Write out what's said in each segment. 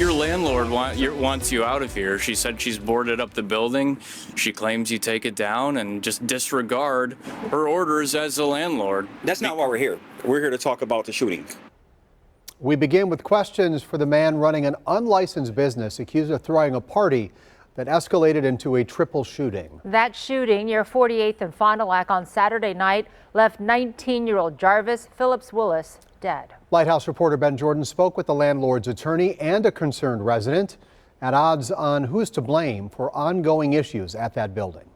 your landlord wants you out of here. She said she's boarded up the building. She claims you take it down and just disregard her orders as a landlord. That's not why we're here. We're here to talk about the shooting. We begin with questions for the man running an unlicensed business accused of throwing a party that escalated into a triple shooting. That shooting near 48th and Fond du Lac on Saturday night left 19-year-old Jarvis Phillips-Willis dead. Lighthouse reporter Ben Jordan spoke with the landlord's attorney and a concerned resident at odds on who's to blame for ongoing issues at that building.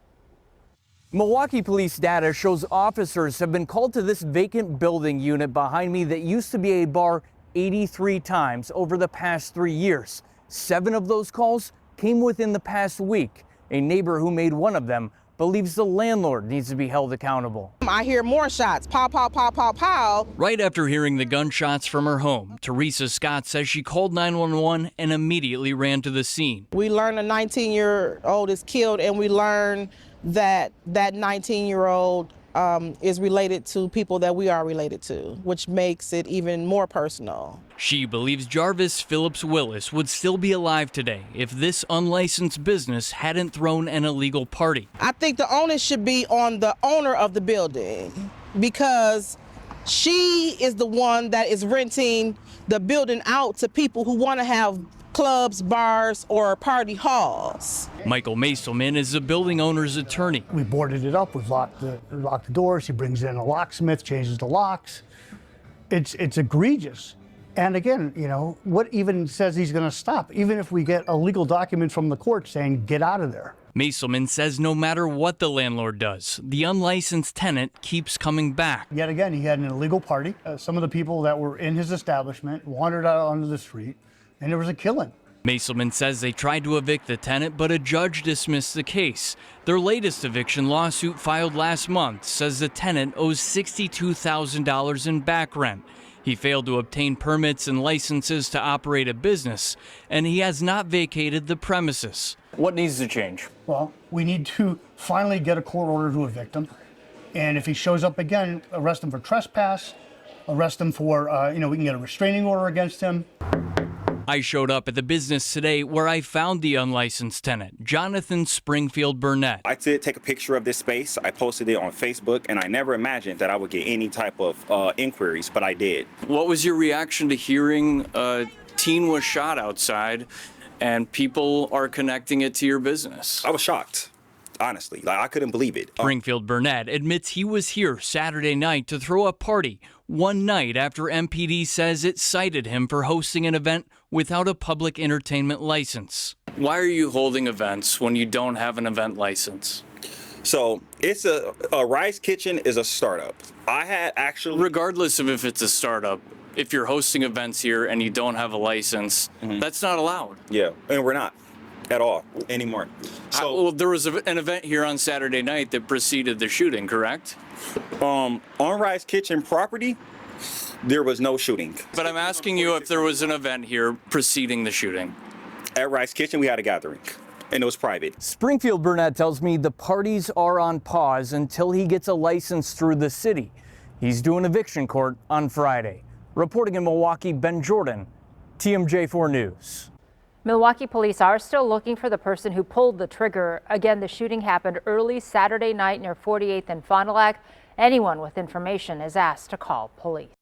Milwaukee police data shows officers have been called to this vacant building unit behind me that used to be a bar 83 times over the past 3 years. 7 of those calls came within the past week. A neighbor who made one of them believes the landlord needs to be held accountable. I hear more shots, pow, pow, pow, pow, pow. Right after hearing the gunshots from her home, Teresa Scott says she called 911 and immediately ran to the scene. We learn a 19-year-old is killed, and we learn that that 19-year-old is related to people that we are related to, which makes it even more personal. She believes Jarvis Phillips-Willis would still be alive today if this unlicensed business hadn't thrown an illegal party. I think the onus should be on the owner of the building, because she is the one that is renting the building out to people who want to have clubs, bars, or party halls. Michael Maselman is the building owner's attorney. We boarded it up, we've locked the doors, he brings in a locksmith, changes the locks. It's egregious. And again, you know, what even says he's gonna stop, even if we get a legal document from the court saying, get out of there. Maselman says no matter what the landlord does, the unlicensed tenant keeps coming back. Yet again, he had an illegal party. Some of the people that were in his establishment wandered out onto the street, and there was a killing. Maselman says they tried to evict the tenant, but a judge dismissed the case. Their latest eviction lawsuit filed last month says the tenant owes $62,000 in back rent. He failed to obtain permits and licenses to operate a business, and he has not vacated the premises. What needs to change? Well, we need to finally get a court order to evict him. And if he shows up again, arrest him for trespass, arrest him for, we can get a restraining order against him. I showed up at the business today where I found the unlicensed tenant, Jonathan Springfield-Burnett. I did take a picture of this space. I posted it on Facebook, and I never imagined that I would get any type of inquiries, but I did. What was your reaction to hearing a teen was shot outside and people are connecting it to your business? I was shocked, honestly. I couldn't believe it. Springfield-Burnett admits he was here Saturday night to throw a party, one night after MPD says it cited him for hosting an event without a public entertainment license. Why are you holding events when you don't have an event license? So it's a Rice Kitchen is a startup. I had actually... Regardless of if it's a startup, if you're hosting events here and you don't have a license, that's not allowed. Yeah, and we're not at all anymore. So well, there was an event here on Saturday night that preceded the shooting, correct? on Rice Kitchen property, there was no shooting. But I'm asking you if there was an event here preceding the shooting. At Rice Kitchen, we had a gathering, and it was private. Springfield-Burnett tells me the parties are on pause until he gets a license through the city. He's doing eviction court on Friday. Reporting in Milwaukee, Ben Jordan, TMJ4 News. Milwaukee police are still looking for the person who pulled the trigger. Again, the shooting happened early Saturday night near 48th and Fond du Lac. Anyone with information is asked to call police.